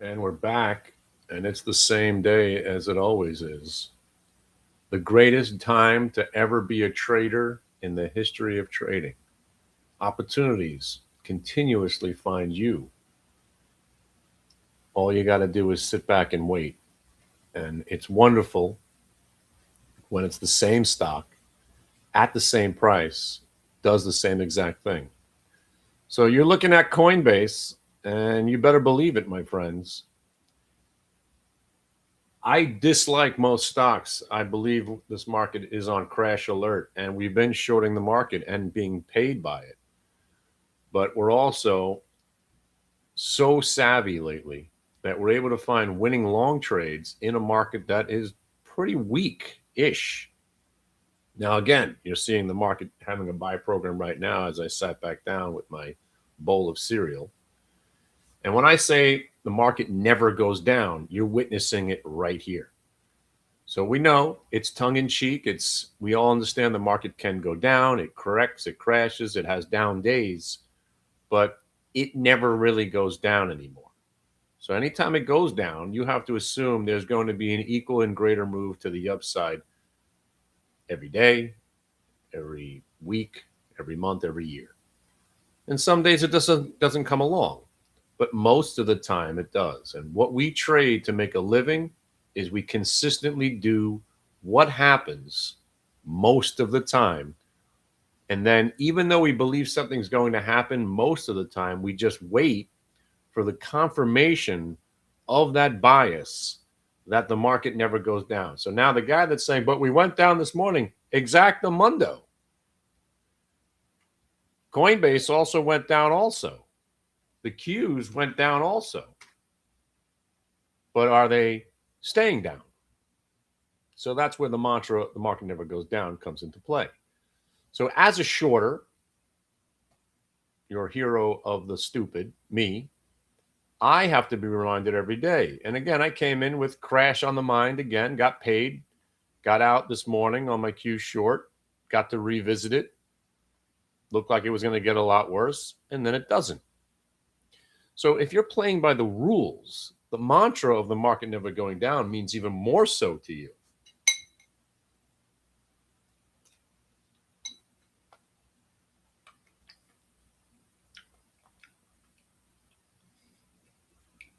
And we're back, and it's the same day as it always is. The greatest time to ever be a trader in the history of trading. Opportunities continuously find you. All you got to do is sit back and wait. And it's wonderful when it's the same stock at the same price, does the same exact thing. So you're looking at Coinbase, and you better believe it, my friends. I dislike most stocks. I believe this market is on crash alert, and we've been shorting the market and being paid by it. But we're also so savvy lately that we're able to find winning long trades in a market that is pretty weak ish. Now, again, you're seeing the market having a buy program right now as I sat back down with my bowl of cereal. And when I say the market never goes down, you're witnessing it right here. So we know it's tongue in cheek. We all understand the market can go down, it corrects, it crashes, it has down days, but it never really goes down anymore. So anytime it goes down, you have to assume there's going to be an equal and greater move to the upside every day, every week, every month, every year. And some days it doesn't come along, but most of the time it does. And what we trade to make a living is we consistently do what happens most of the time. And then even though we believe something's going to happen most of the time, we just wait for the confirmation of that bias that the market never goes down. So now the guy that's saying, but we went down this morning, exactamundo. Coinbase also went down also. The Qs went down also. But are they staying down? So that's where the mantra, the market never goes down, comes into play. So as a shorter, your hero of the stupid, me, I have to be reminded every day. And again, I came in with crash on the mind again, got paid, got out this morning on my Q short, got to revisit it. Looked like it was going to get a lot worse, and then it doesn't. So if you're playing by the rules, the mantra of the market never going down means even more so to you.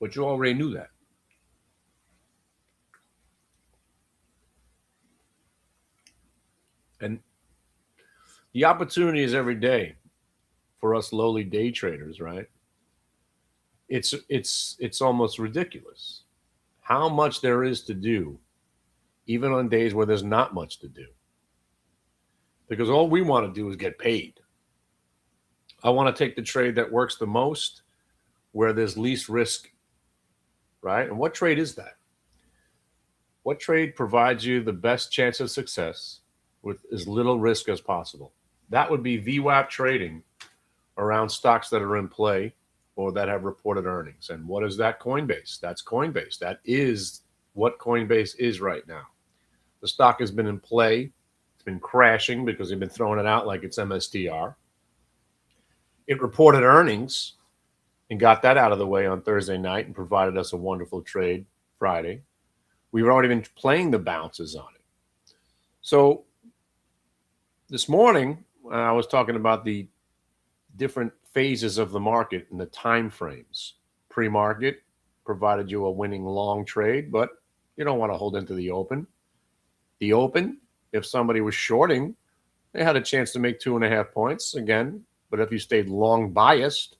But you already knew that. And the opportunity is every day for us lowly day traders, right? It's almost ridiculous how much there is to do, even on days where there's not much to do. Because all we want to do is get paid. I want to take the trade that works the most, where there's least risk, right? And what trade is that? What trade provides you the best chance of success with as little risk as possible? That would be VWAP trading around stocks that are in play or that have reported earnings. And what is that? Coinbase. That's Coinbase. That is what Coinbase is right now. The stock has been in play. It's been crashing because they've been throwing it out like it's MSTR. It reported earnings and got that out of the way on Thursday night and provided us a wonderful trade Friday. We've already been playing the bounces on it. So this morning, I was talking about the different phases of the market and the time frames. Pre-market provided you a winning long trade, but you don't want to hold into the open. The open, if somebody was shorting, they had a chance to make 2.5 points again. But if you stayed long biased,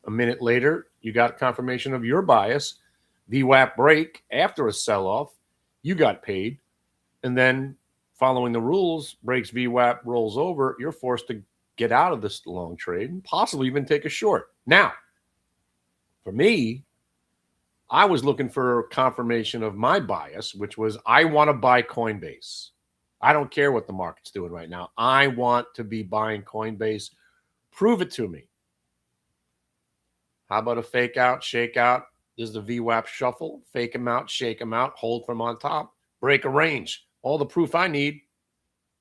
a minute later, you got confirmation of your bias. VWAP break after a sell-off, you got paid. And then following the rules, breaks VWAP, rolls over, you're forced to get out of this long trade and possibly even take a short. Now, for me, I was looking for confirmation of my bias, which was I want to buy Coinbase. I don't care what the market's doing right now. I want to be buying Coinbase. Prove it to me. How about a fake out, shake out? This is the VWAP shuffle. Fake them out, shake them out, hold from on top, break a range. All the proof I need,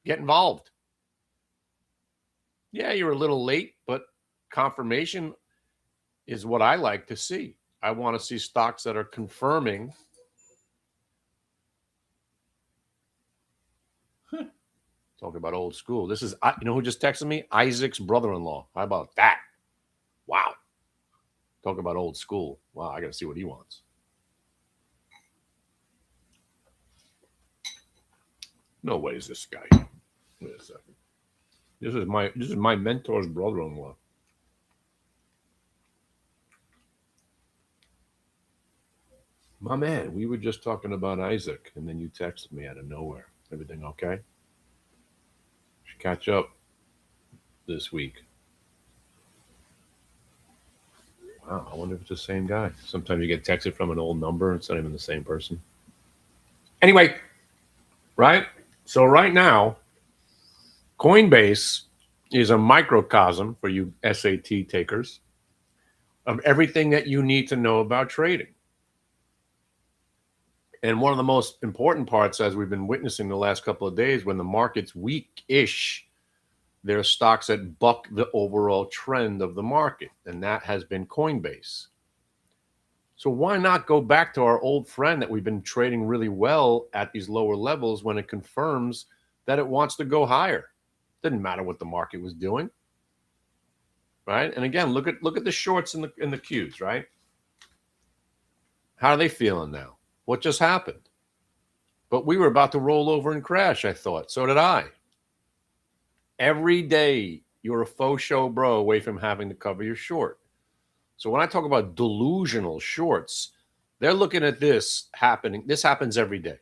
get involved. Yeah, you're a little late, but confirmation is what I like to see. I want to see stocks that are confirming. Talking about old school. This is, you know who just texted me? Isaac's brother-in-law. How about that? Wow. Talk about old school. Wow, I got to see what he wants. No way is this guy. Wait a second. This is my mentor's brother-in-law. My man, we were just talking about Isaac, and then you texted me out of nowhere. Everything okay? Should catch up this week. Wow, I wonder if it's the same guy. Sometimes you get texted from an old number, it's not even the same person. Anyway, right? So right now, Coinbase is a microcosm for you SAT takers of everything that you need to know about trading. And one of the most important parts, as we've been witnessing the last couple of days, when the market's weak-ish, there are stocks that buck the overall trend of the market, and that has been Coinbase. So why not go back to our old friend that we've been trading really well at these lower levels when it confirms that it wants to go higher? Didn't matter what the market was doing, right? And again, look at the shorts in the Qs, right? How are they feeling now? What just happened? But we were about to roll over and crash, I thought. So did I. Every day, you're a faux show bro away from having to cover your short. So when I talk about delusional shorts, they're looking at this happening. This happens every day.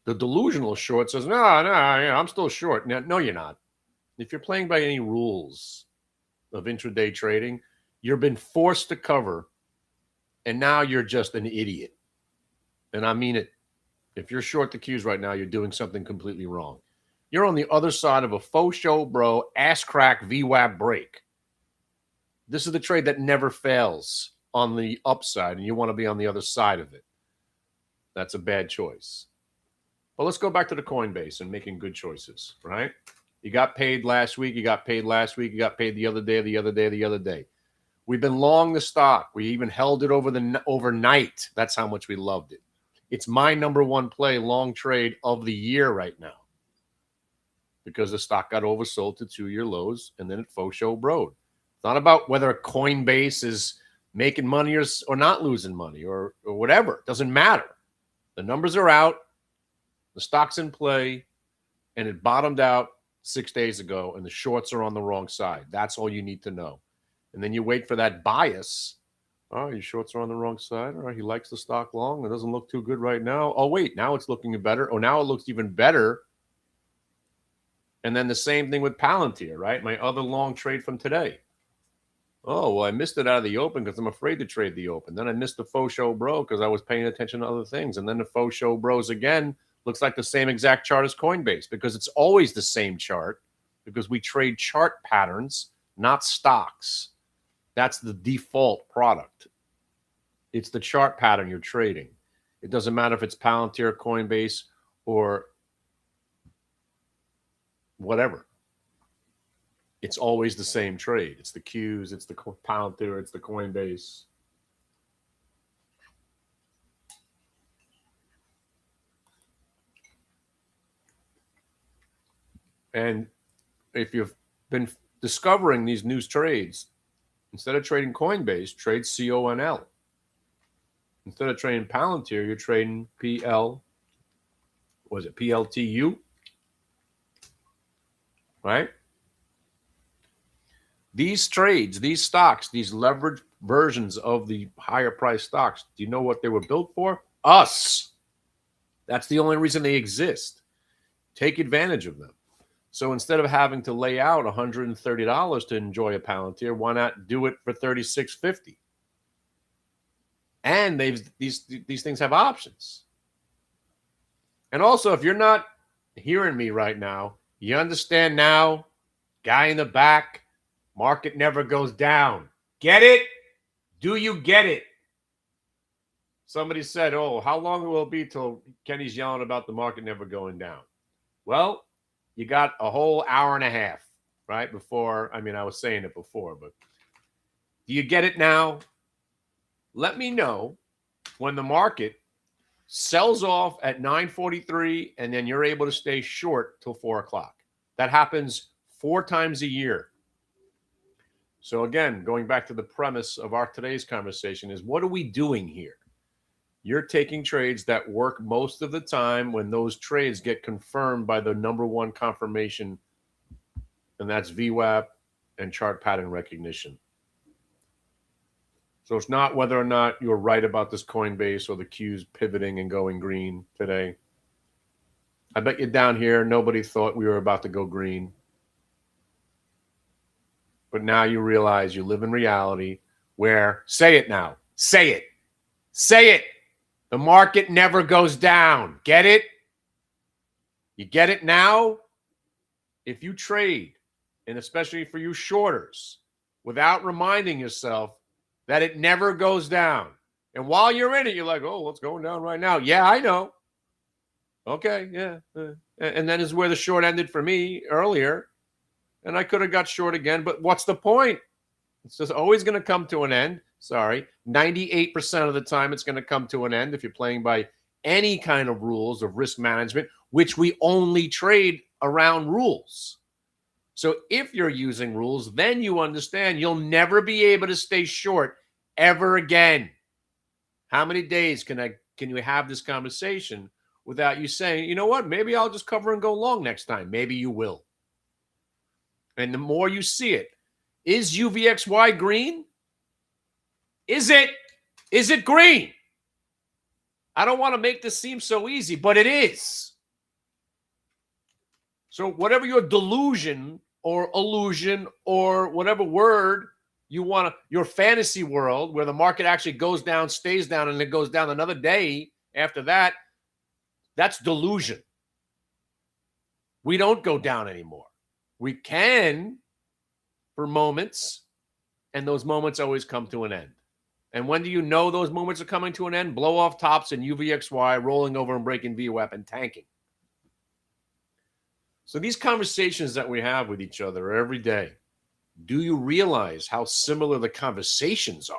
The delusional short says, no, I'm still short. No, you're not. If you're playing by any rules of intraday trading, you've been forced to cover, and now you're just an idiot. And I mean it. If you're short the Qs right now, you're doing something completely wrong. You're on the other side of a faux show bro, ass crack VWAP break. This is the trade that never fails on the upside, and you want to be on the other side of it. That's a bad choice. But let's go back to the Coinbase and making good choices, right? You got paid last week. You got paid last week. You got paid the other day, the other day, the other day. We've been long the stock. We even held it overnight. That's how much we loved it. It's my number one play long trade of the year right now because the stock got oversold to 2-year lows, and then it faux show broed. It's not about whether Coinbase is making money or not losing money or whatever. It doesn't matter. The numbers are out. The stock's in play, and it bottomed out 6 days ago, and the shorts are on the wrong side. That's all you need to know. And then you wait for that bias. Oh, your shorts are on the wrong side. All right, he likes the stock long. It doesn't look too good right now. Oh, wait, now it's looking better. Oh, now it looks even better. And then the same thing with Palantir, right? My other long trade from today. Oh, well, I missed it out of the open because I'm afraid to trade the open. Then I missed the faux show bro because I was paying attention to other things. And then the faux show bros again looks like the same exact chart as Coinbase because it's always the same chart because we trade chart patterns, not stocks. That's the default product. It's the chart pattern you're trading. It doesn't matter if it's Palantir, Coinbase, or whatever. It's always the same trade. It's the Qs, it's the Palantir, it's the Coinbase. And if you've been discovering these new trades, instead of trading Coinbase, trade CONL. Instead of trading Palantir, you're trading PLTU? Right? These trades, these stocks, these leveraged versions of the higher price stocks, do you know what they were built for? Us. That's the only reason they exist. Take advantage of them. So instead of having to lay out $130 to enjoy a Palantir, why not do it for $36.50? And these things have options. And also, if you're not hearing me right now, you understand now, guy in the back, market never goes down. Get it? Do you get it? Somebody said, oh, how long will it be till Kenny's yelling about the market never going down? Well, you got a whole hour and a half, right? Before, I mean, I was saying it before, but do you get it now? let me know when the market sells off at 9:43 and then you're able to stay short till 4 o'clock. That happens 4 times a year. So again, going back to the premise of our today's conversation is, what are we doing here? You're taking trades that work most of the time when those trades get confirmed by the number one confirmation, and that's VWAP and chart pattern recognition. So it's not whether or not you're right about this Coinbase or the Q's pivoting and going green today. I bet you down here, nobody thought we were about to go green. But now you realize you live in reality where, say it now, say it, say it. The market never goes down. Get it? You get it now? If you trade, and especially for you shorters, without reminding yourself that it never goes down. And while you're in it, you're like, oh, what's going down right now? Yeah, I know. Okay, yeah. And then is where the short ended for me earlier. And I could have got short again, but what's the point? It's just always going to come to an end. Sorry. 98% of the time it's going to come to an end if you're playing by any kind of rules of risk management, which we only trade around rules. So if you're using rules, then you understand you'll never be able to stay short ever again. How many days can you have this conversation without you saying, you know what, maybe I'll just cover and go long next time. Maybe you will. And the more you see it, is UVXY green? Is it? Is it green? I don't want to make this seem so easy, but it is. So whatever your delusion or illusion or whatever word you want to, your fantasy world where the market actually goes down, stays down, and it goes down another day after that, that's delusion. We don't go down anymore. We can for moments, and those moments always come to an end. And when do you know those moments are coming to an end? Blow off tops and UVXY, rolling over and breaking VWAP and tanking. So these conversations that we have with each other every day, do you realize how similar the conversations are?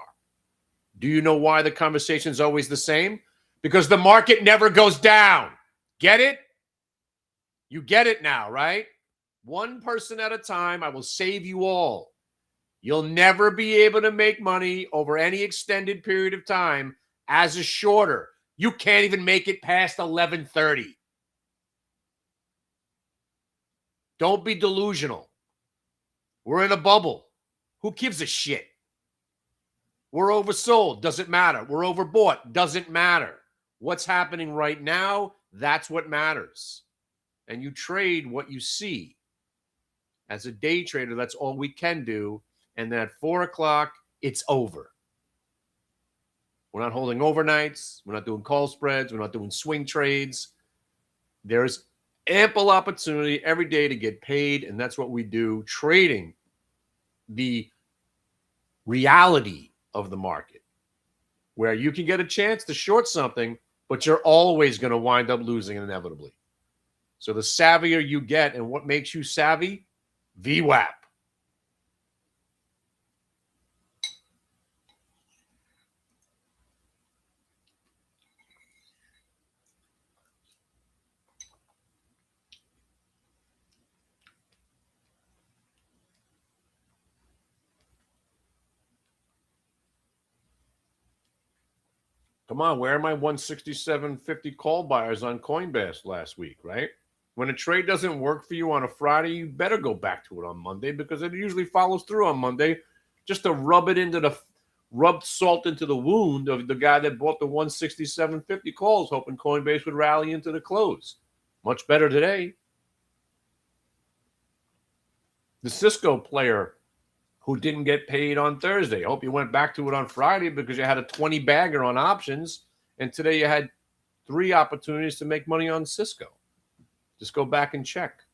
Do you know why the conversation is always the same? Because the market never goes down. Get it? You get it now, right? One person at a time. I will save you all. You'll never be able to make money over any extended period of time as a shorter. You can't even make it past 11:30. Don't be delusional. We're in a bubble. Who gives a shit? We're oversold. Doesn't matter. We're overbought. Doesn't matter. What's happening right now, that's what matters. And you trade what you see. As a day trader, that's all we can do. And then at 4 o'clock, it's over. We're not holding overnights. We're not doing call spreads. We're not doing swing trades. There's ample opportunity every day to get paid, and that's what we do, trading the reality of the market, where you can get a chance to short something, but you're always going to wind up losing inevitably. So the savvier you get, and what makes you savvy? VWAP. Come on, where are my 167.50 call buyers on Coinbase last week, right? When a trade doesn't work for you on a Friday, you better go back to it on Monday, because it usually follows through on Monday, just to rub salt into the wound of the guy that bought the 167.50 calls, hoping Coinbase would rally into the close. Much better today. The Cisco player who didn't get paid on Thursday. I hope you went back to it on Friday, because you had a 20 bagger on options, and today you had 3 opportunities to make money on Cisco. Just go back and check.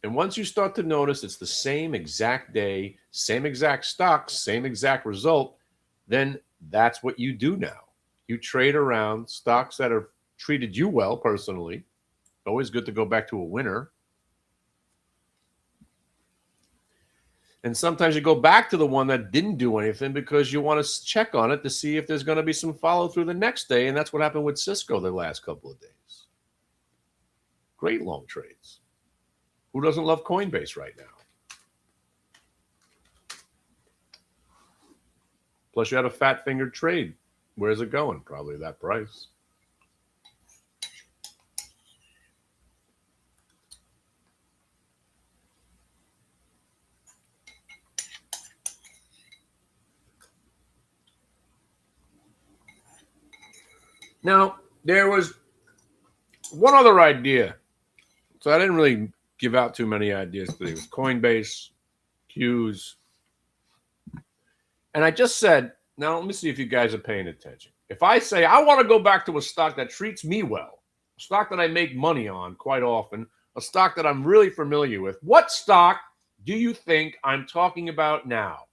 And once you start to notice it's the same exact day, same exact stocks, same exact result, then that's what you do now. You trade around stocks that have treated you well personally. Always good to go back to a winner. And sometimes you go back to the one that didn't do anything because you want to check on it to see if there's going to be some follow through the next day. And that's what happened with Cisco the last couple of days. Great long trades. Who doesn't love Coinbase right now? Plus, you had a fat fingered trade. Where's it going? Probably that price. Now, there was one other idea. So I didn't really give out too many ideas today. It was Coinbase, Qs. And I just said, now let me see if you guys are paying attention. If I say I want to go back to a stock that treats me well, a stock that I make money on quite often, a stock that I'm really familiar with, what stock do you think I'm talking about now?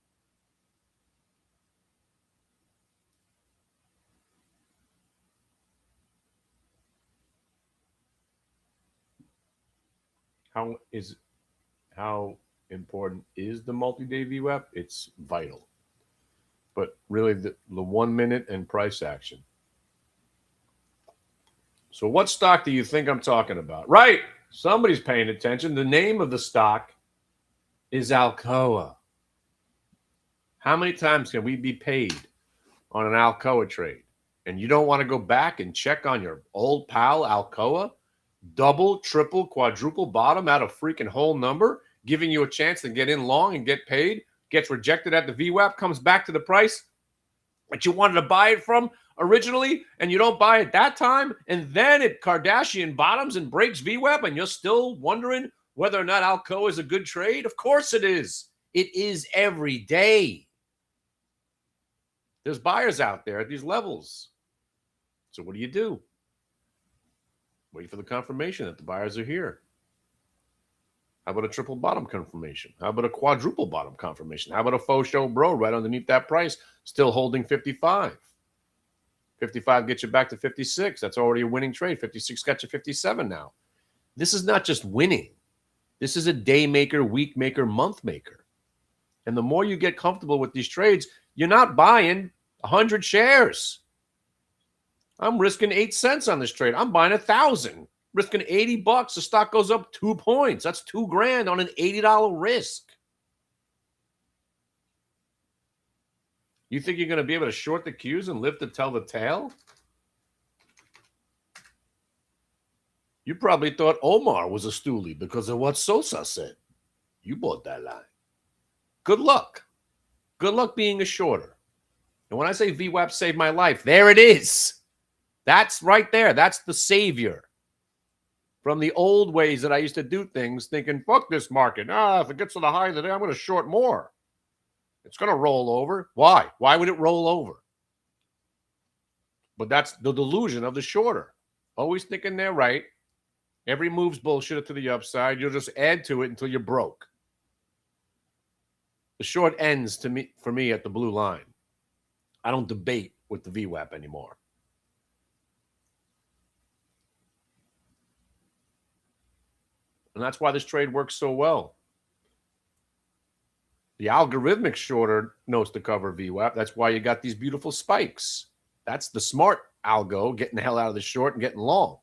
How important is the multi-day VWAP? It's vital. But really the 1 minute and price action. So what stock do you think I'm talking about? Right. Somebody's paying attention. The name of the stock is Alcoa. How many times can we be paid on an Alcoa trade? And you don't want to go back and check on your old pal Alcoa? Double, triple, quadruple bottom out of freaking whole number, giving you a chance to get in long and get paid, gets rejected at the VWAP, comes back to the price that you wanted to buy it from originally, and you don't buy it that time, and then it Kardashian bottoms and breaks VWAP, and you're still wondering whether or not Alcoa is a good trade? Of course it is. It is every day. There's buyers out there at these levels. So what do? Wait for the confirmation that the buyers are here. How about a triple bottom confirmation? How about a quadruple bottom confirmation? How about a faux show bro right underneath that price, still holding 55? 55 gets you back to 56. That's already a winning trade. 56 got you 57 now. This is not just winning. This is a day maker, week maker, month maker. And the more you get comfortable with these trades, you're not buying 100 shares. I'm risking 8 cents on this trade. I'm buying 1,000, risking $80. The stock goes up 2 points. That's $2,000 on an $80 risk. You think you're going to be able to short the Qs and live to tell the tale? You probably thought Omar was a stoolie because of what Sosa said. You bought that line. Good luck. Good luck being a shorter. And when I say VWAP saved my life, there it is. That's right there. That's the savior. From the old ways that I used to do things, thinking, fuck this market. If it gets to the high of the day, I'm going to short more. It's going to roll over. Why? Why would it roll over? But that's the delusion of the shorter. Always thinking they're right. Every move's bullshit to the upside. You'll just add to it until you're broke. The short ends for me at the blue line. I don't debate with the VWAP anymore. And that's why this trade works so well. The algorithmic shorter knows to cover VWAP. That's why you got these beautiful spikes. That's the smart algo getting the hell out of the short and getting long.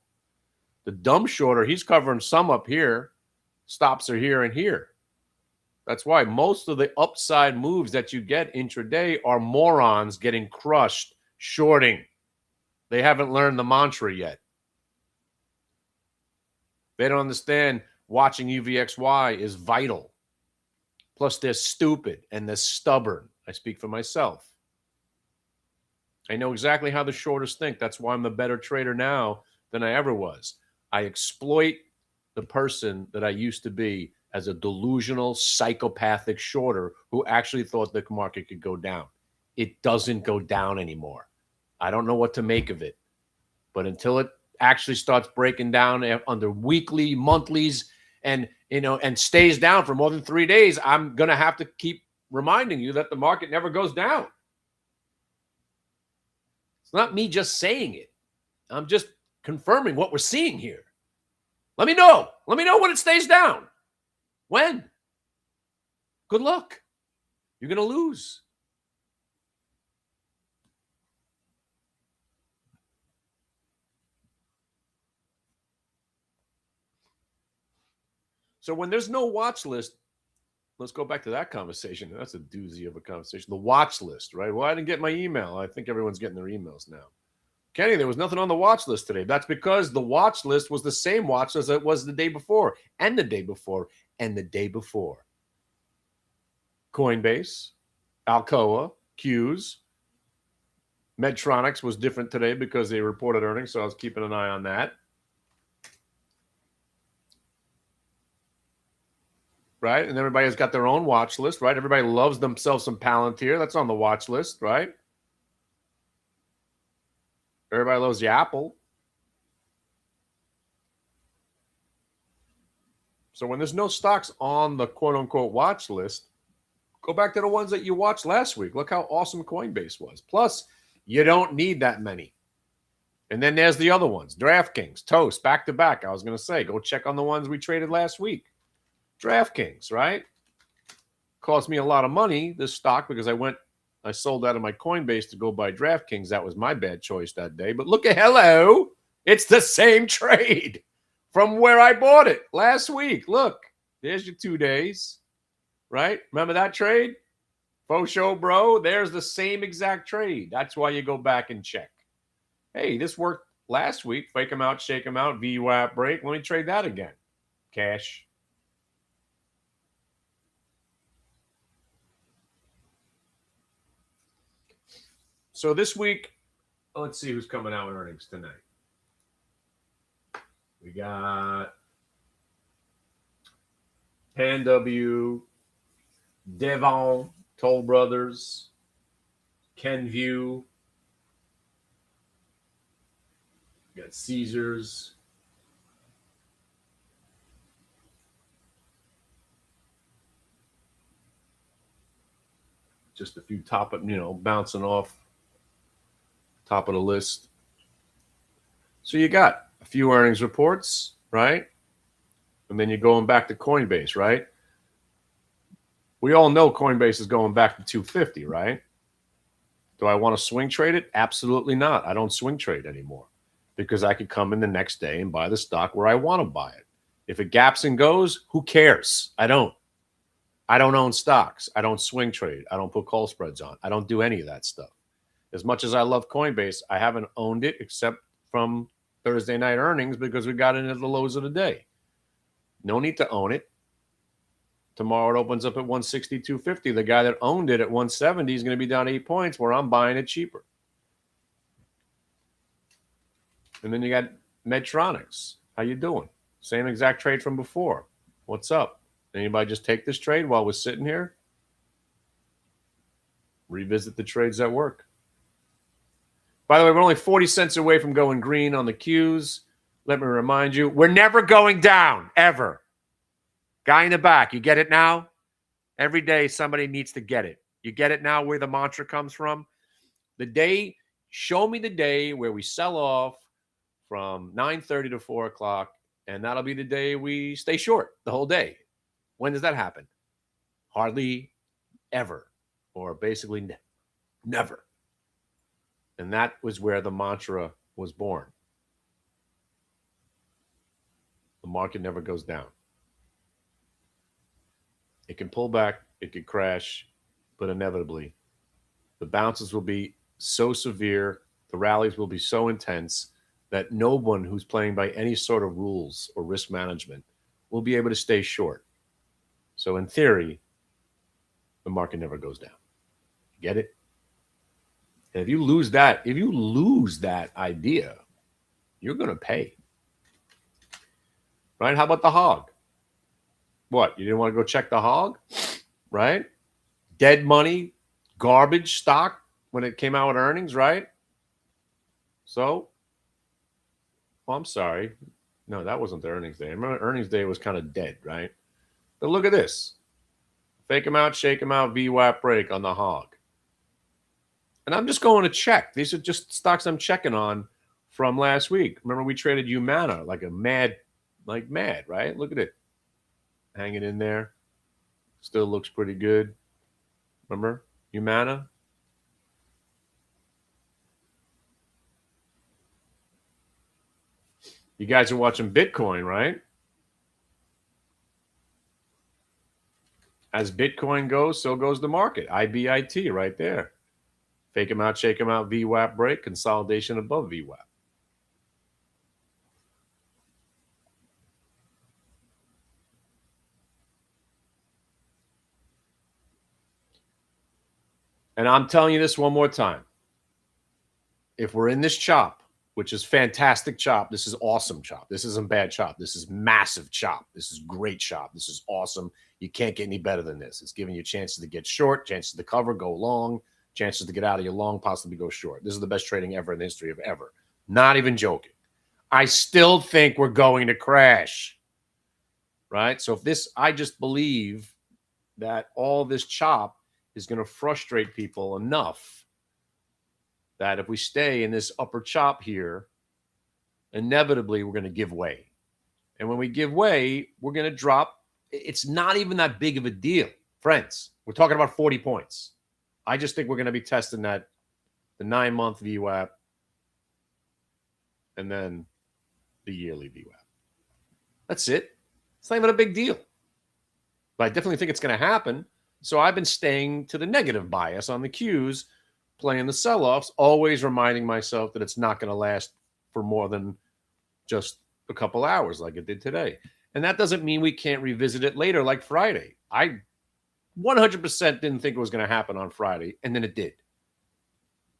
The dumb shorter, he's covering some up here. Stops are here and here. That's why most of the upside moves that you get intraday are morons getting crushed shorting. They haven't learned the mantra yet. They don't understand watching UVXY is vital. Plus, they're stupid and they're stubborn. I speak for myself. I know exactly how the shorters think. That's why I'm a better trader now than I ever was. I exploit the person that I used to be as a delusional, psychopathic shorter who actually thought the market could go down. It doesn't go down anymore. I don't know what to make of it. But until it actually starts breaking down under weekly, monthlies, and stays down for more than 3 days, I'm going to have to keep reminding you that the market never goes down. It's not me just saying it. I'm just confirming what we're seeing here. Let me know. Let me know when it stays down. When? Good luck. You're going to lose. So when there's no watch list, let's go back to that conversation. That's a doozy of a conversation. The watch list, right? Well, I didn't get my email. I think everyone's getting their emails now. Kenny, there was nothing on the watch list today. That's because the watch list was the same watch list as it was the day before, and the day before, and the day before. Coinbase, Alcoa, Q's. Medtronics was different today because they reported earnings, so I was keeping an eye on that. Right? And everybody's got their own watch list, right? Everybody loves themselves some Palantir. That's on the watch list, right? Everybody loves the Apple. So when there's no stocks on the quote-unquote watch list, go back to the ones that you watched last week. Look how awesome Coinbase was. Plus, you don't need that many. And then there's the other ones. DraftKings, Toast, back-to-back. I was going to say, go check on the ones we traded last week. DraftKings, right? Cost me a lot of money, this stock, because I sold out of my Coinbase to go buy DraftKings. That was my bad choice that day. But look at, hello, it's the same trade from where I bought it last week. Look, there's your 2 days, right? Remember that trade? Faux show, bro. There's the same exact trade. That's why you go back and check. Hey, this worked last week. Fake them out, shake them out, VWAP break. Let me trade that again. Cash. So this week, let's see who's coming out with earnings tonight. We got Pan W, Devon, Toll Brothers, Kenview, we got Caesars. Just a few top, bouncing off top of the list. So you got a few earnings reports, right? And then you're going back to Coinbase, right? We all know Coinbase is going back to 250, right? Do I want to swing trade it? Absolutely not. I don't swing trade anymore because I could come in the next day and buy the stock where I want to buy it. If it gaps and goes, who cares? I don't own stocks. I don't swing trade. I don't put call spreads on. I don't do any of that stuff. As much as I love Coinbase, I haven't owned it except from Thursday night earnings because we got in at the lows of the day. No need to own it. Tomorrow it opens up at 160, 250. The guy that owned it at 170 is going to be down 8 points where I'm buying it cheaper. And then you got Medtronics. How you doing? Same exact trade from before. What's up? Anybody just take this trade while we're sitting here? Revisit the trades that work. By the way, we're only 40 cents away from going green on the Qs. Let me remind you, we're never going down, ever. Guy in the back, you get it now? Every day somebody needs to get it. You get it now where the mantra comes from? Show me the day where we sell off from 9:30 to 4 o'clock, and that'll be the day we stay short the whole day. When does that happen? Hardly ever, or basically never. And that was where the mantra was born. The market never goes down. It can pull back, it could crash, but inevitably, the bounces will be so severe, the rallies will be so intense that no one who's playing by any sort of rules or risk management will be able to stay short. So in theory, the market never goes down. Get it? And if you lose that idea, you're going to pay. Right? How about the hog? What? You didn't want to go check the hog? Right? Dead money, garbage stock when it came out with earnings, right? So, I'm sorry. No, that wasn't the earnings day. I remember earnings day was kind of dead, right? But look at this. Fake them out, shake them out, VWAP break on the hog. And I'm just going to check. These are just stocks I'm checking on from last week. Remember, we traded Humana like mad, right? Look at it. Hanging in there. Still looks pretty good. Remember Humana? You guys are watching Bitcoin, right? As Bitcoin goes, so goes the market. IBIT right there. Fake them out, shake them out, VWAP break, consolidation above VWAP. And I'm telling you this one more time. If we're in this chop, which is fantastic chop, this is awesome chop. This isn't bad chop. This is massive chop. This is great chop. This is awesome. You can't get any better than this. It's giving you chances to get short, chances to cover, go long, chances to get out of your long, possibly go short. This is the best trading ever in the history of ever. Not even joking. I still think we're going to crash. Right? So if this, I just believe that all this chop is going to frustrate people enough that if we stay in this upper chop here, inevitably we're going to give way. And when we give way, we're going to drop. It's not even that big of a deal. Friends, we're talking about 40 points. I just think we're going to be testing that, the 9-month VWAP, and then the yearly VWAP. That's it. It's not even a big deal. But I definitely think it's going to happen. So I've been staying to the negative bias on the Qs, playing the sell-offs, always reminding myself that it's not going to last for more than just a couple hours like it did today. And that doesn't mean we can't revisit it later like Friday. I 100% didn't think it was going to happen on Friday, and then it did.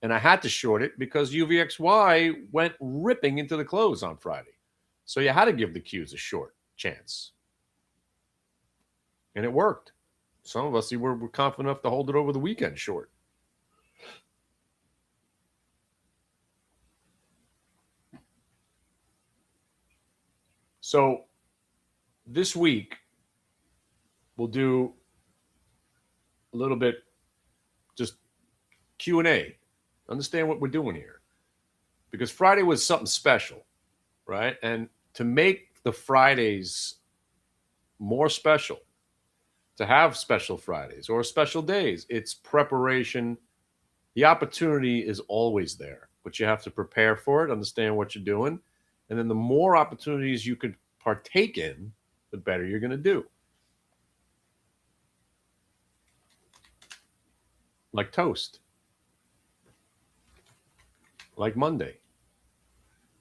And I had to short it because UVXY went ripping into the close on Friday. So you had to give the Qs a short chance. And it worked. Some of us were confident enough to hold it over the weekend short. So this week, we'll do a little bit just Q&A. Understand what we're doing here. Because Friday was something special, right? And to make the Fridays more special, to have special Fridays or special days, it's preparation. The opportunity is always there, but you have to prepare for it, understand what you're doing. And then the more opportunities you could partake in, the better you're going to do. Like Toast. Like Monday.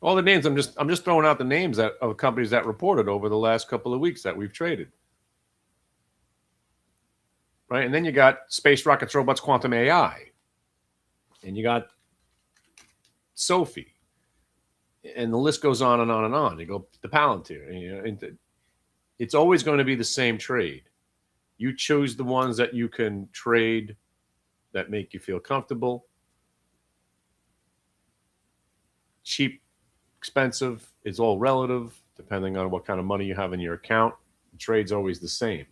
All the names, I'm just throwing out the names of companies that reported over the last couple of weeks that we've traded. Right? And then you got Space Rockets, Robots, Quantum AI. And you got Sophie. And the list goes on and on and on. You go the Palantir. It's always going to be the same trade. You choose the ones that you can trade that make you feel comfortable. Cheap, expensive, it's all relative, depending on what kind of money you have in your account. The trade's always the same.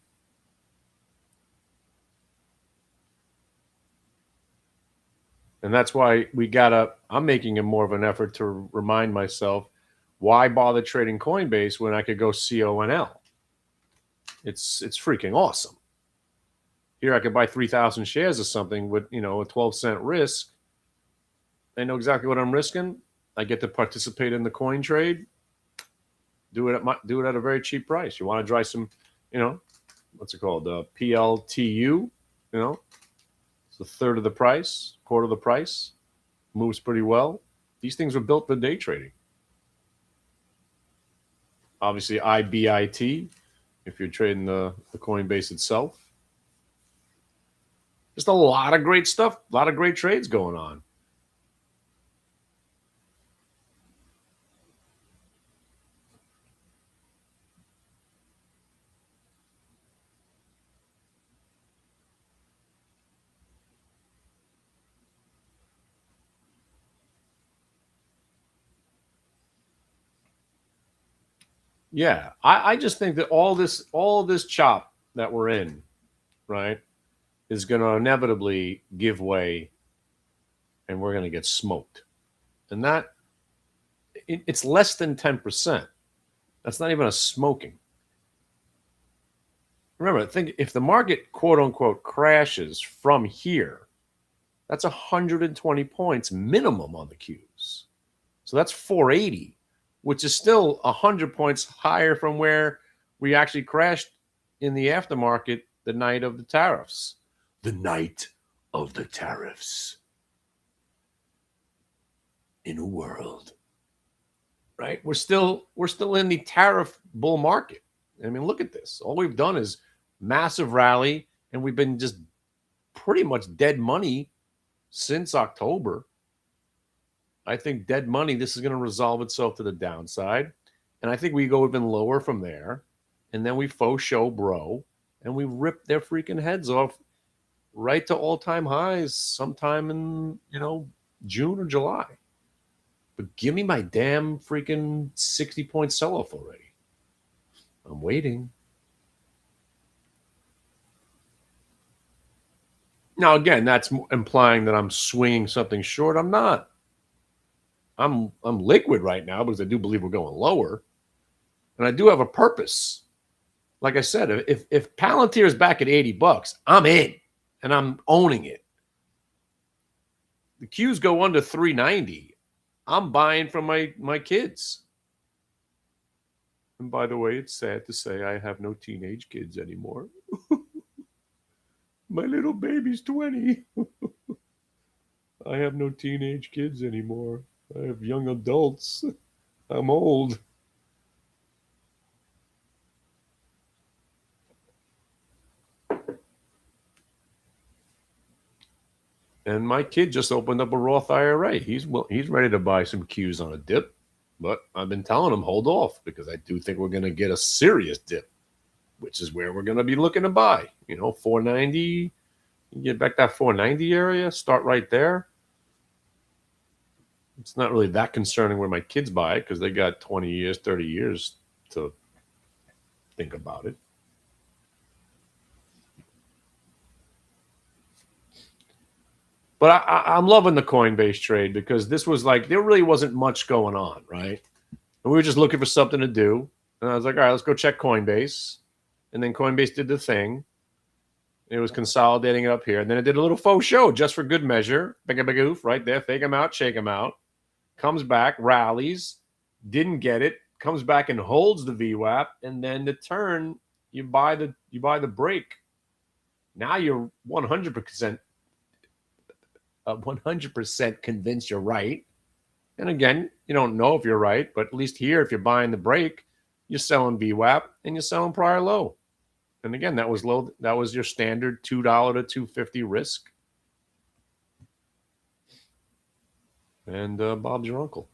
And that's why I'm making a more of an effort to remind myself, why bother trading Coinbase when I could go CONL? It's freaking awesome. Here I could buy 3,000 shares of something with, a 12-cent risk. I know exactly what I'm risking. I get to participate in the coin trade. Do it at a very cheap price. You want to try some, what's it called? PLTU, It's a third of the price, quarter of the price. Moves pretty well. These things were built for day trading. Obviously, IBIT, if you're trading the Coinbase itself. Just a lot of great stuff, a lot of great trades going on. Yeah, I just think that all this chop that we're in, right, is going to inevitably give way, and we're going to get smoked. And it's less than 10%. That's not even a smoking. Remember, think if the market quote unquote crashes from here, that's 120 points minimum on the Qs. So that's 480, which is still 100 points higher from where we actually crashed in the aftermarket the night of the tariffs. The night of the tariffs. In a world, right? We're still in the tariff bull market. I mean, look at this. All we've done is massive rally, and we've been just pretty much dead money since October. I think dead money, this is going to resolve itself to the downside. And I think we go even lower from there. And then we faux show bro, and we rip their freaking heads off right to all-time highs sometime in, June or July. But give me my damn freaking 60-point sell-off already. I'm waiting. Now, again, that's implying that I'm swinging something short. I'm not. I'm liquid right now because I do believe we're going lower. And I do have a purpose. Like I said, if Palantir is back at $80, I'm in. And I'm owning it. The Qs go under 390. I'm buying from my kids. And by the way, it's sad to say I have no teenage kids anymore. My little baby's 20. I have no teenage kids anymore. I have young adults. I'm old. And my kid just opened up a Roth IRA. He's ready to buy some Qs on a dip. But I've been telling him, hold off, because I do think we're going to get a serious dip, which is where we're going to be looking to buy. 490, you get back that 490 area, start right there. It's not really that concerning where my kids buy it because they got 20 years, 30 years to think about it. But I'm loving the Coinbase trade because this was like, there really wasn't much going on, right? And we were just looking for something to do. And I was like, all right, let's go check Coinbase. And then Coinbase did the thing. It was consolidating up here. And then it did a little faux show just for good measure. Big oof right there. Fake them out, shake them out. Comes back, rallies. Didn't get it. Comes back and holds the VWAP. And then the turn, you buy the break. Now you're 100% convinced you're right. And again, you don't know if you're right, but at least here, if you're buying the break, you're selling VWAP and you're selling prior low. And again, that was low. That was your standard $2 to $2.50 risk. And Bob's your uncle.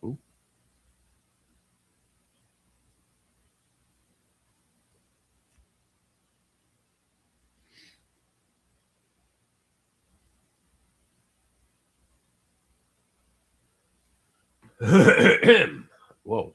Who? Whoa.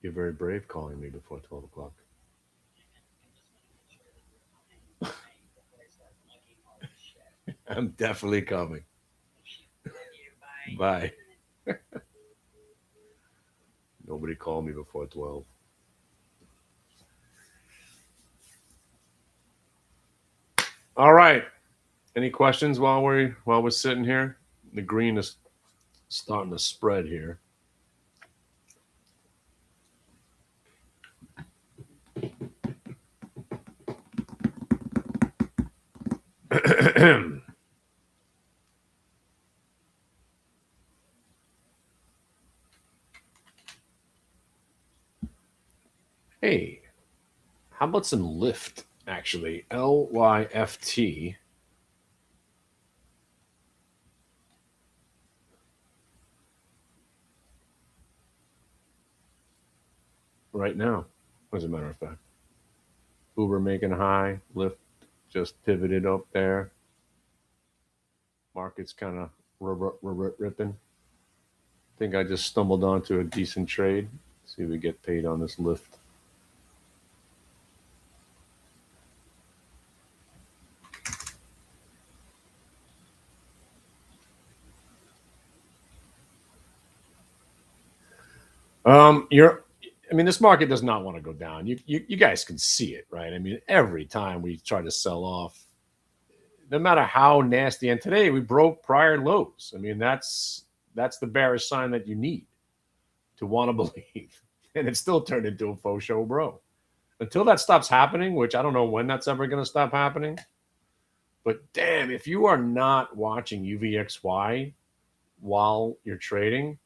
You're very brave calling me before 12 o'clock. I'm definitely coming. Bye. Nobody called me before 12. All right. Any questions while we're sitting here? The green is starting to spread here. Hey, how about some lift? Actually, LYFT. Right now, as a matter of fact. Uber making high, Lyft just pivoted up there. Market's kind of ripping. Think I just stumbled onto a decent trade. See if we get paid on this Lyft. This market does not want to go down. You guys can see it, right? I mean, every time we try to sell off, no matter how nasty, and today we broke prior lows. I mean, that's the bearish sign that you need to want to believe. And it still turned into a faux show, bro. Until that stops happening, which I don't know when that's ever going to stop happening. But damn, if you are not watching UVXY while you're trading,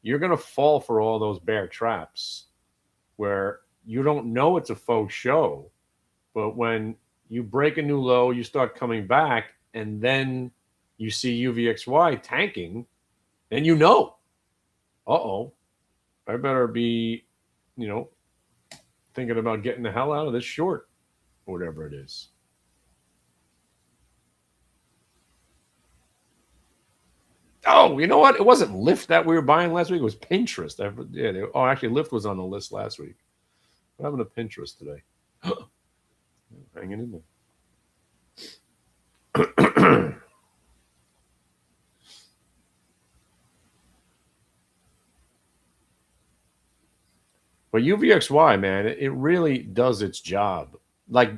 you're going to fall for all those bear traps where you don't know it's a faux show. But when you break a new low, you start coming back, and then you see UVXY tanking, and uh-oh, I better be, thinking about getting the hell out of this short, or whatever it is. Oh, you know what? It wasn't Lyft that we were buying last week. It was Pinterest. Actually, Lyft was on the list last week. I'm having a Pinterest today. Hanging in there. But UVXY, man, it really does its job, like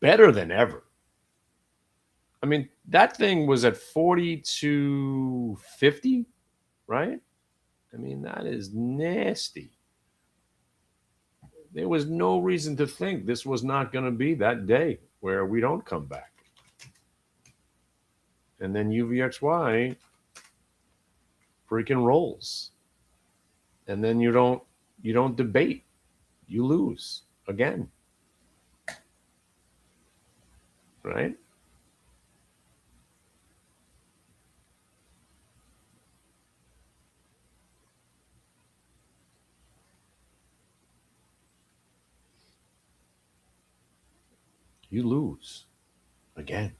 better than ever. I mean, that thing was at 42.50, right? I mean, that is nasty. There was no reason to think this was not going to be that day where we don't come back. And then UVXY freaking rolls. And then you don't debate. You lose again. Right? You lose again.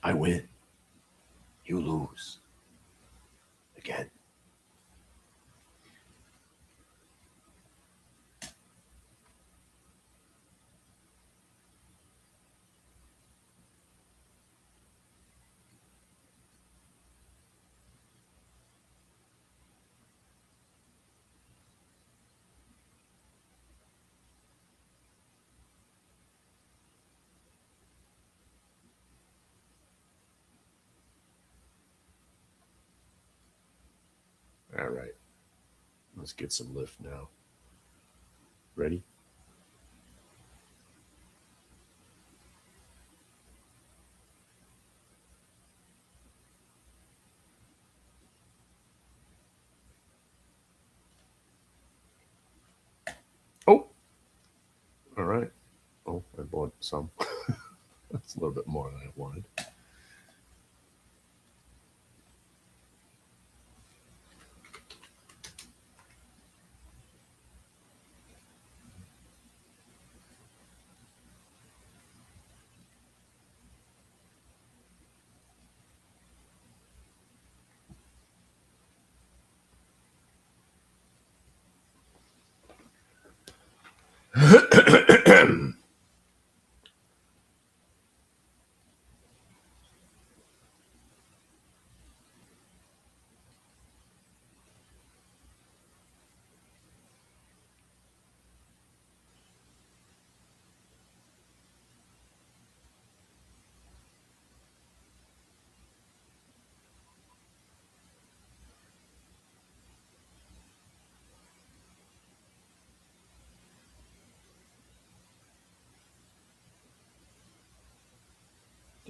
I win. You lose again. All right. Let's get some lift now. Ready? Oh. All right. Oh, I bought some. That's a little bit more than I wanted.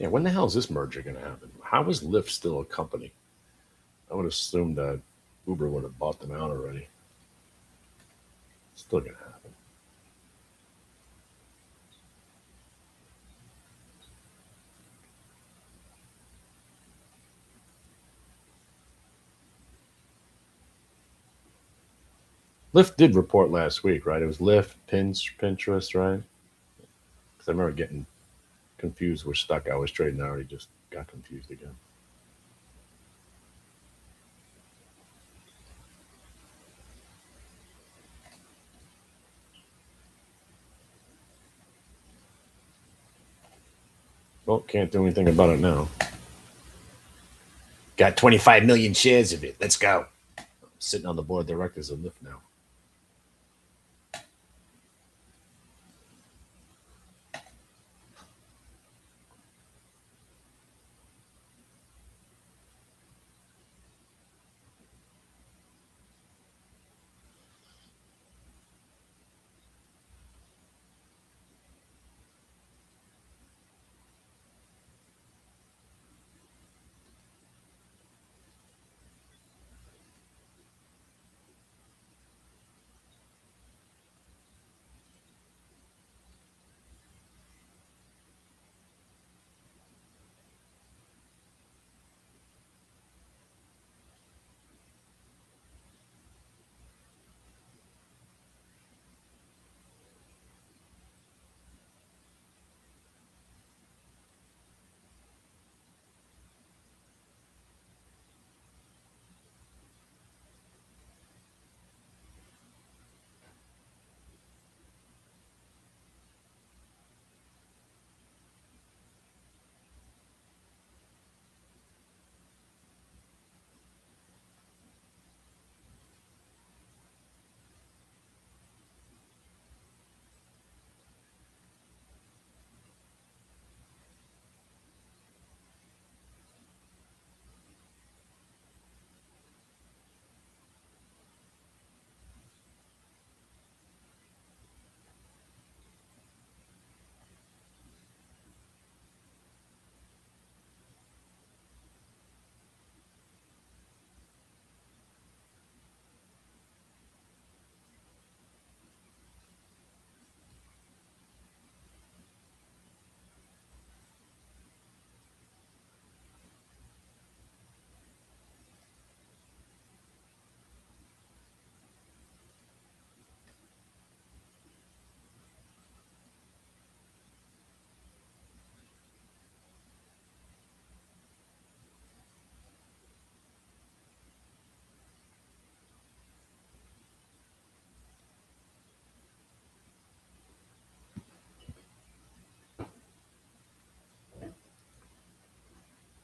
Yeah, when the hell is this merger going to happen? How is Lyft still a company? I would assume that Uber would have bought them out already. Still going to happen. Lyft did report last week, right? It was Lyft, Pinterest, right? Because I remember getting confused with stock I was trading. I already just got confused again. Well, can't do anything about it now. Got 25 million shares of it. Let's go. I'm sitting on the board of directors of Lyft now.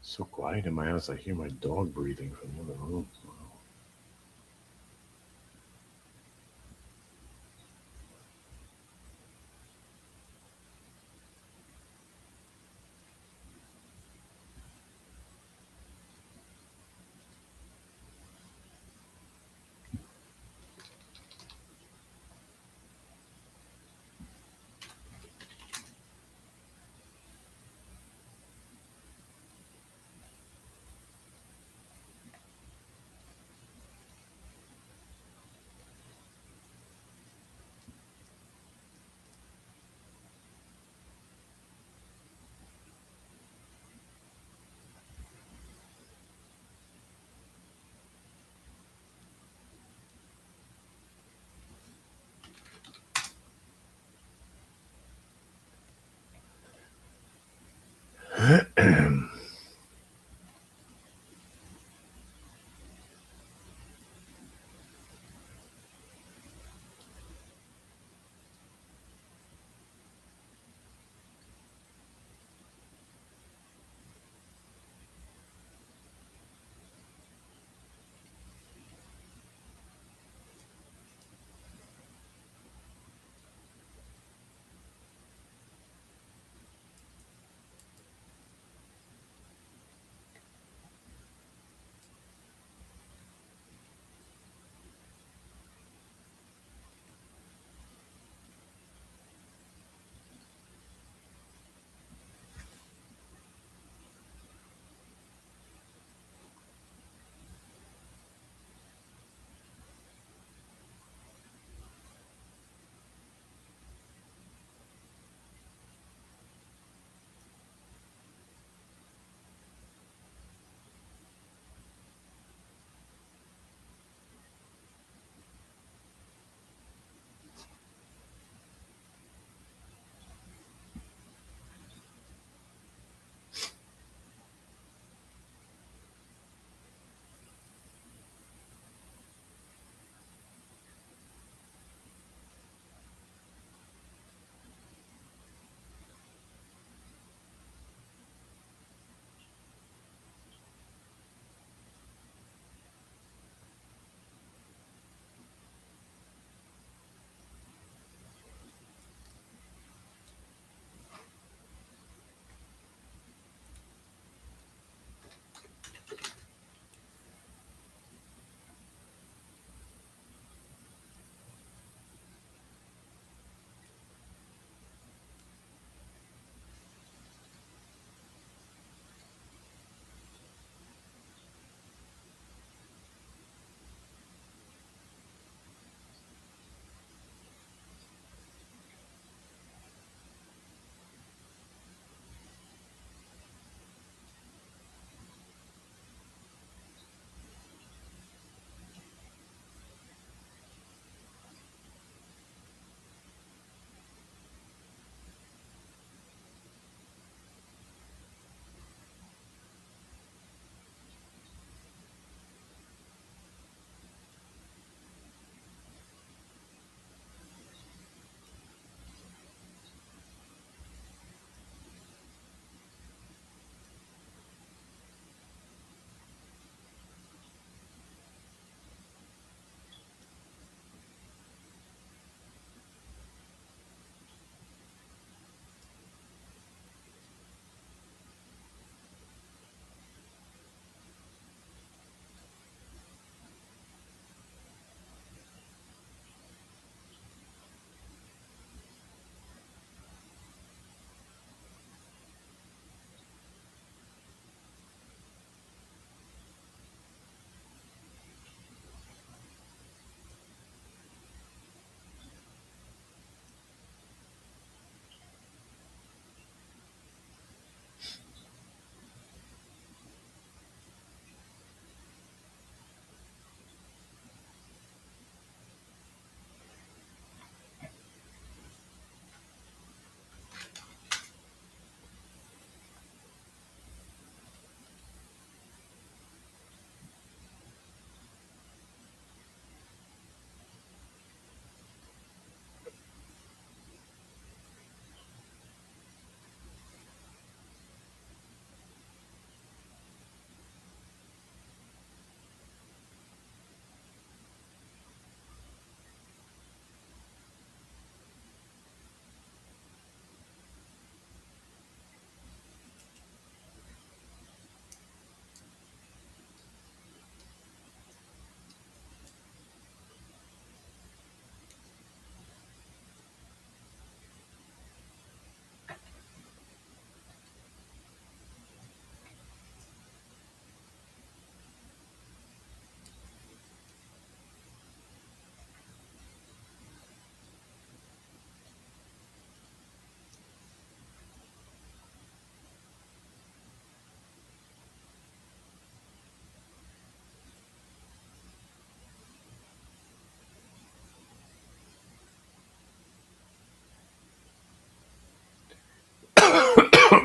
So quiet in my house, I hear my dog breathing from the other room.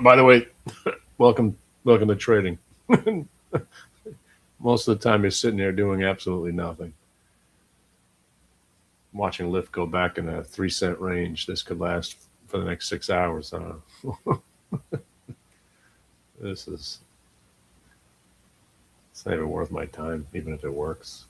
By the way, welcome to trading. Most of the time, you're sitting there doing absolutely nothing. Watching Lyft go back in a 3-cent range. This could last for the next 6 hours. This is, it's not even worth my time, even if it works.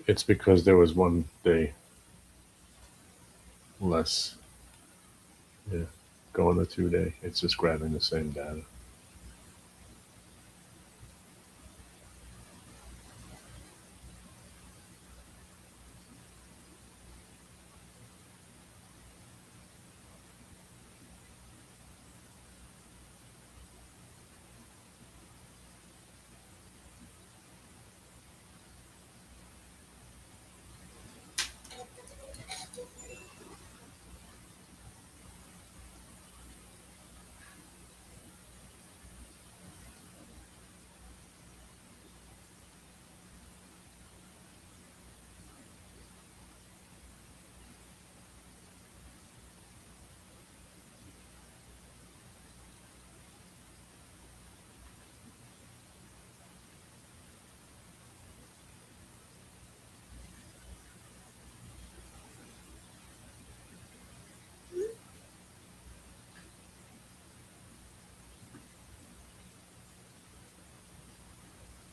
It's because there was one day less. Yeah, going the 2-day. It's just grabbing the same data.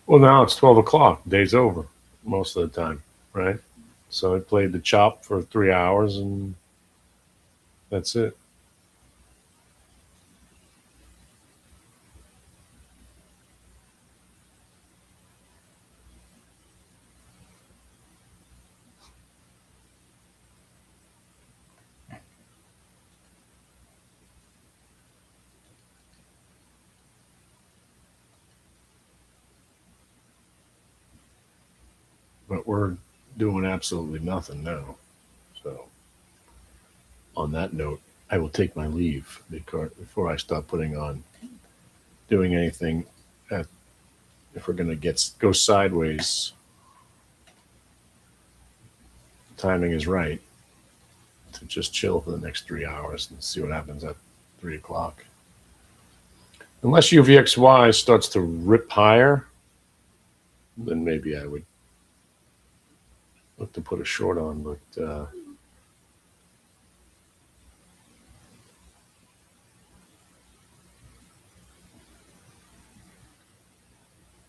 Well, now it's 12 o'clock. Day's over most of the time, right? So I played the chop for 3 hours and that's it. But we're doing absolutely nothing now. So, on that note, I will take my leave before I start putting on doing anything. At, if we're going to go sideways, timing is right to just chill for the next 3 hours and see what happens at 3 o'clock. Unless UVXY starts to rip higher, then maybe I would look to put a short on, but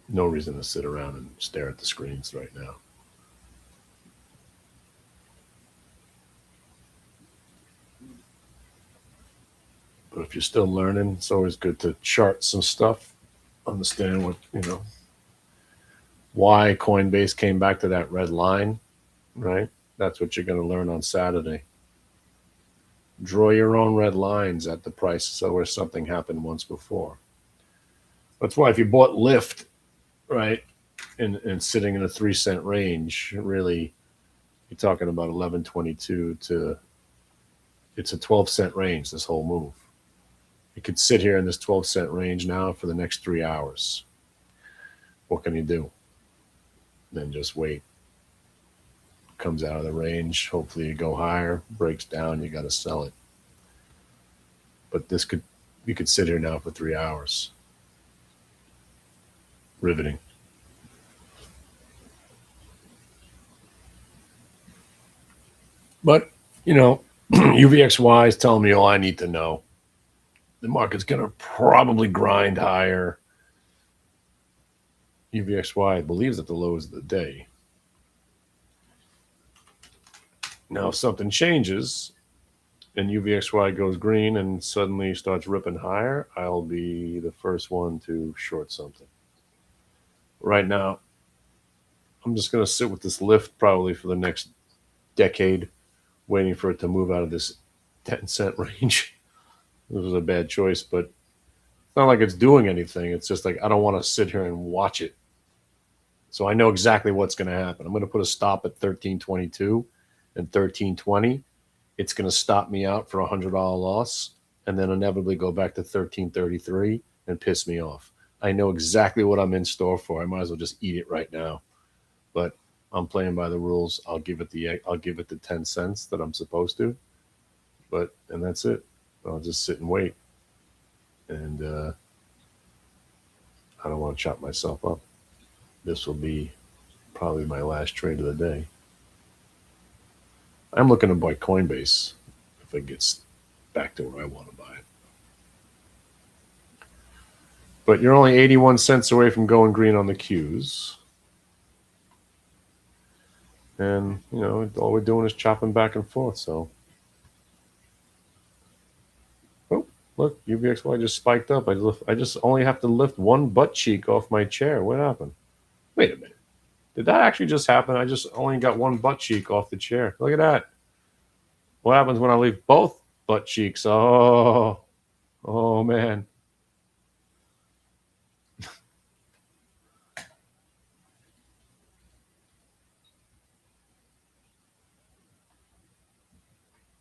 no reason to sit around and stare at the screens right now. But if you're still learning, it's always good to chart some stuff, understand what, why Coinbase came back to that red line, right? That's what you're going to learn on Saturday. Draw your own red lines at the price so where something happened once before. That's why if you bought Lyft, right, and sitting in a 3 cent range, really, you're talking about 11.22 to it's a 12 cent range. This whole move, it could sit here in this 12 cent range now for the next 3 hours. What can you do? Then just wait. Comes out of the range. Hopefully, you go higher. Breaks down. You got to sell it. But you could sit here now for 3 hours. Riveting. But, UVXY is telling me all I need to know. The market's going to probably grind higher. UVXY believes that the low is the day. Now, if something changes and UVXY goes green and suddenly starts ripping higher, I'll be the first one to short something. Right now, I'm just going to sit with this lift probably for the next decade, waiting for it to move out of this 10-cent range. This was a bad choice, but it's not like it's doing anything. It's just like I don't want to sit here and watch it. So I know exactly what's going to happen. I'm going to put a stop at 13.22 and 13.20. It's going to stop me out for a $100 loss and then inevitably go back to 13.33 and piss me off. I know exactly what I'm in store for. I might as well just eat it right now. But I'm playing by the rules. I'll give it the 10 cents that I'm supposed to. And that's it. I'll just sit and wait. And I don't want to chop myself up. This will be probably my last trade of the day. I'm looking to buy Coinbase if it gets back to where I want to buy it. But you're only 81 cents away from going green on the Qs. And, all we're doing is chopping back and forth. So, oh, look, UVXY just spiked up. I just only have to lift one butt cheek off my chair. What happened? Wait a minute. Did that actually just happen? I just only got one butt cheek off the chair. Look at that. What happens when I leave both butt cheeks? Oh, man.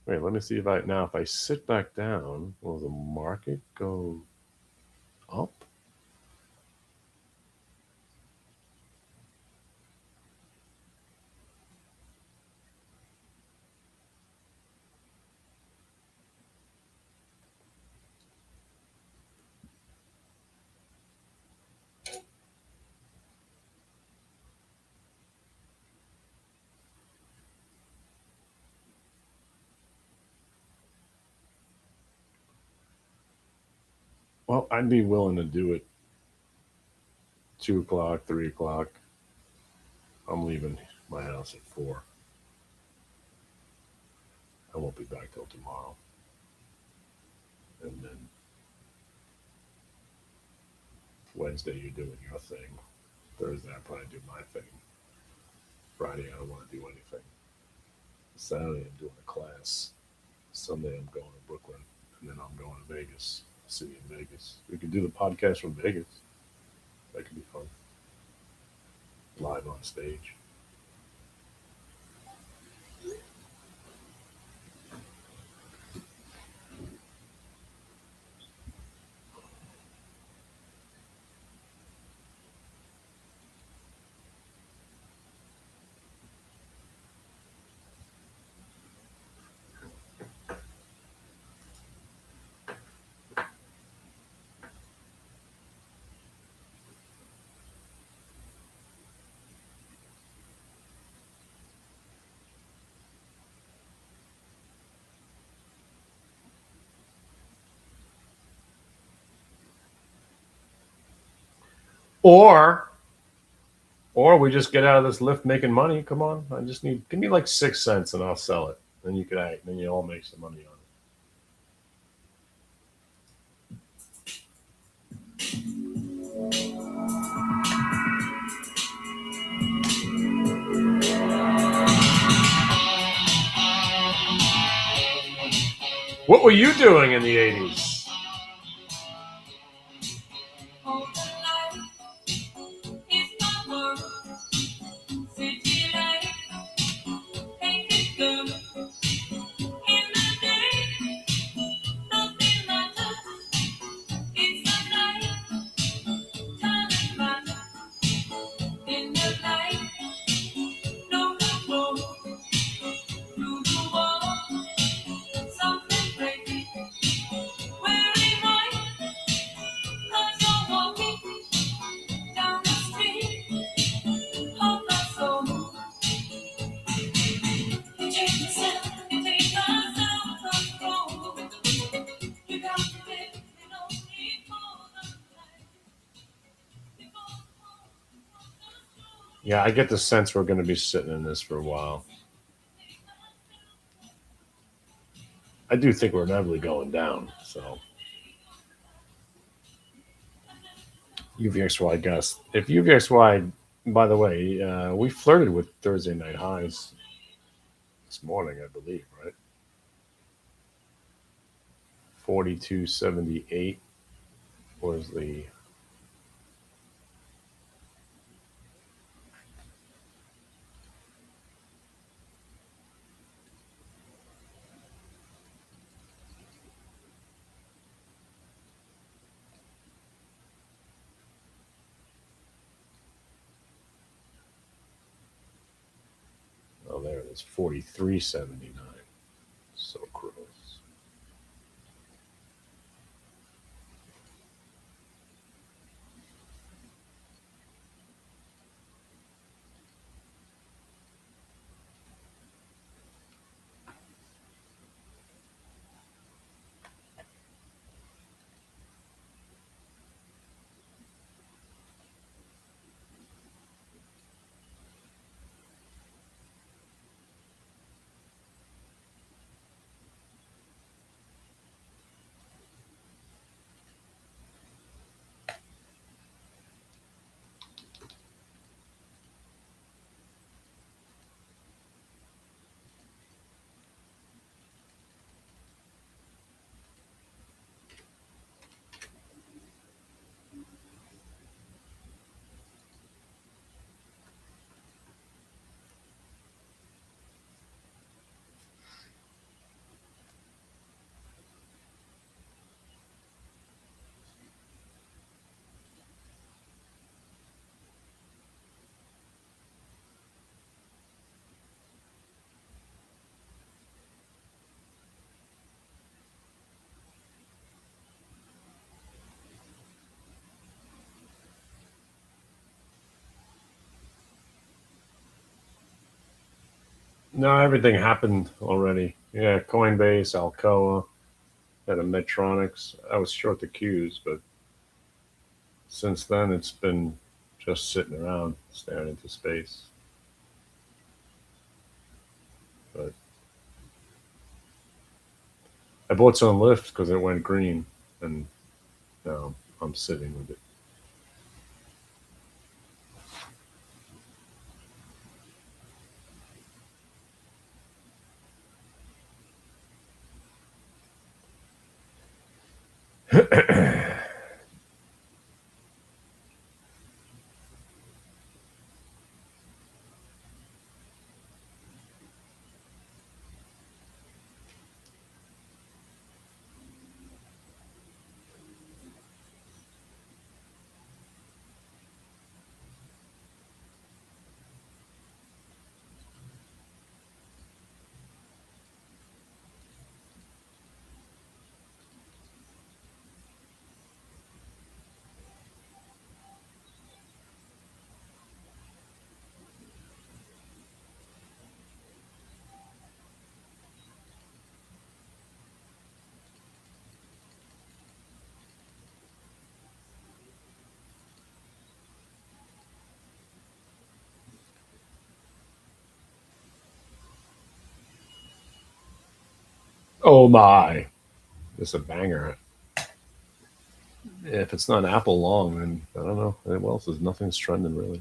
Wait, let me see if I sit back down, will the market go up? Well, I'd be willing to do it 2 o'clock, 3 o'clock. I'm leaving my house at 4. I won't be back till tomorrow. And then Wednesday, you're doing your thing. Thursday, I'll probably do my thing. Friday, I don't want to do anything. Saturday, I'm doing a class. Sunday, I'm going to Brooklyn. And then I'm going to Vegas. City in Vegas. We could do the podcast from Vegas. That could be fun. Live on stage. Or we just get out of this lift making money. Come on. Give me like 6 cents and I'll sell it. Then then you all make some money on it. What were you doing in the 80s? Yeah, I get the sense we're going to be sitting in this for a while. I do think we're inevitably going down. So UVXY guess. If UVXY, by the way, we flirted with Thursday night highs this morning, I believe, right? 42.78 was the. Oh, there it is. 43.79. So close. No, everything happened already. Yeah, Coinbase, Alcoa, had a Medtronics. I was short the Qs, but since then it's been just sitting around staring into space. But I bought some Lyft because it went green, and now I'm sitting with it. Oh my! It's a banger. If it's not Apple long, then I don't know. What else is nothing's trending really.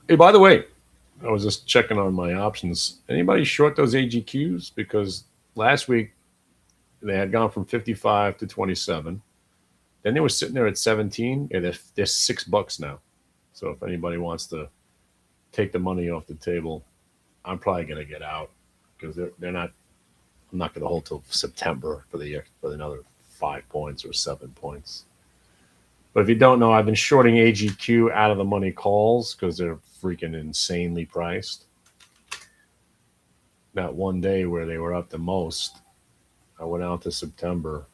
Hey, by the way, I was just checking on my options. Anybody short those AGQs? Because last week they had gone from 55 to 27. Then they were sitting there at 17. Yeah, they're $6 now. So if anybody wants to take the money off the table, I'm probably going to get out because they're not. I'm not going to hold till September for the year for another 5 points or 7 points. But if you don't know, I've been shorting AGQ out of the money calls because they're freaking insanely priced. That one day where they were up the most, I went out to September.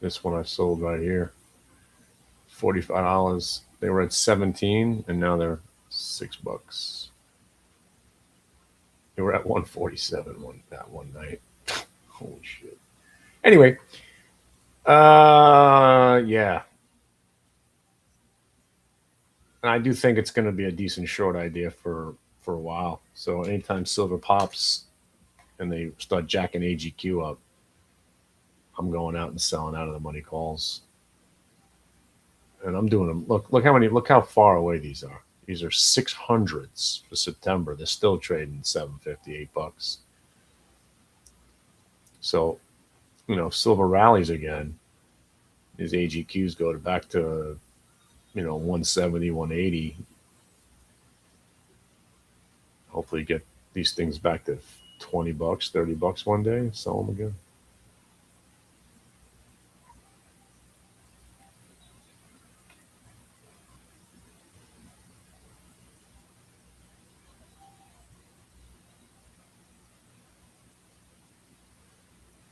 This one I sold right here, $45. They were at 17, and now they're $6. They were at 147 that one night. Holy shit. Anyway, yeah. And I do think it's going to be a decent short idea for a while. So anytime silver pops and they start jacking AGQ up, I'm going out and selling out of the money calls. And I'm doing them. Look how far away these are. These are 600s for September. They're still trading $7.50, $8. So, silver rallies again. These AGQs go back to, 170, 180. Hopefully get these things back to $20, $30 one day, sell them again.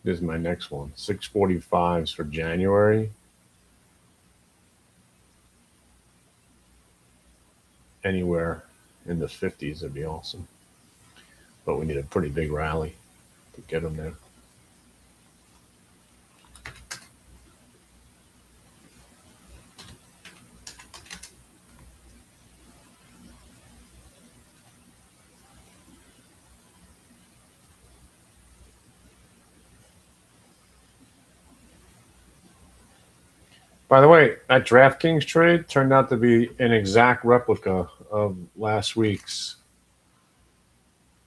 This is my next one. 645s for January. Anywhere in the 50s would be awesome. But we need a pretty big rally to get them there. By the way, that DraftKings trade turned out to be an exact replica of last week's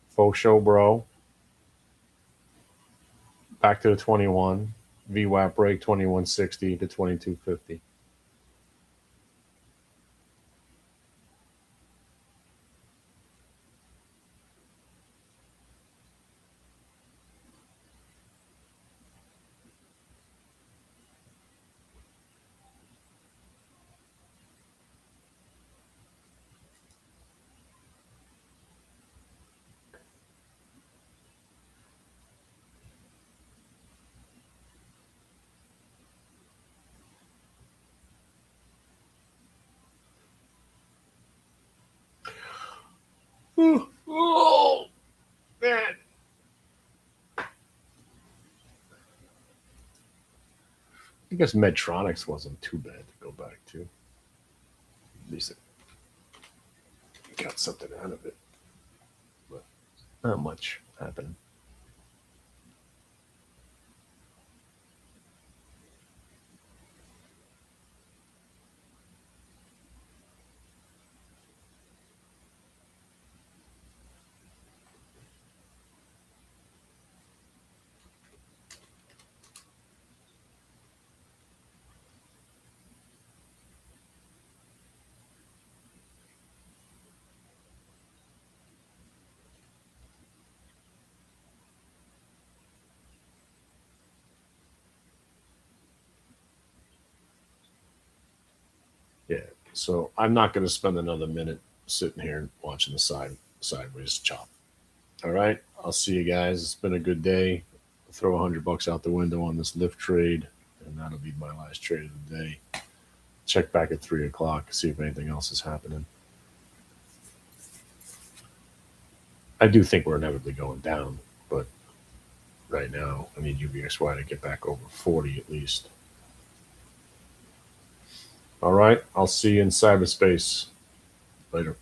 Faux Show Bro. Back to the 21. VWAP break 2160 to 2250. Oh, man. I guess Medtronics wasn't too bad to go back to. At least it got something out of it. But not much happened. Yeah. So I'm not going to spend another minute sitting here watching the sideways chop. All right. I'll see you guys. It's been a good day. I'll throw $100 out the window on this lift trade, and that'll be my last trade of the day. Check back at 3:00, see if anything else is happening. I do think we're inevitably going down, but right now, I need UVXY to get back over 40 at least. All right. I'll see you in cyberspace. Later.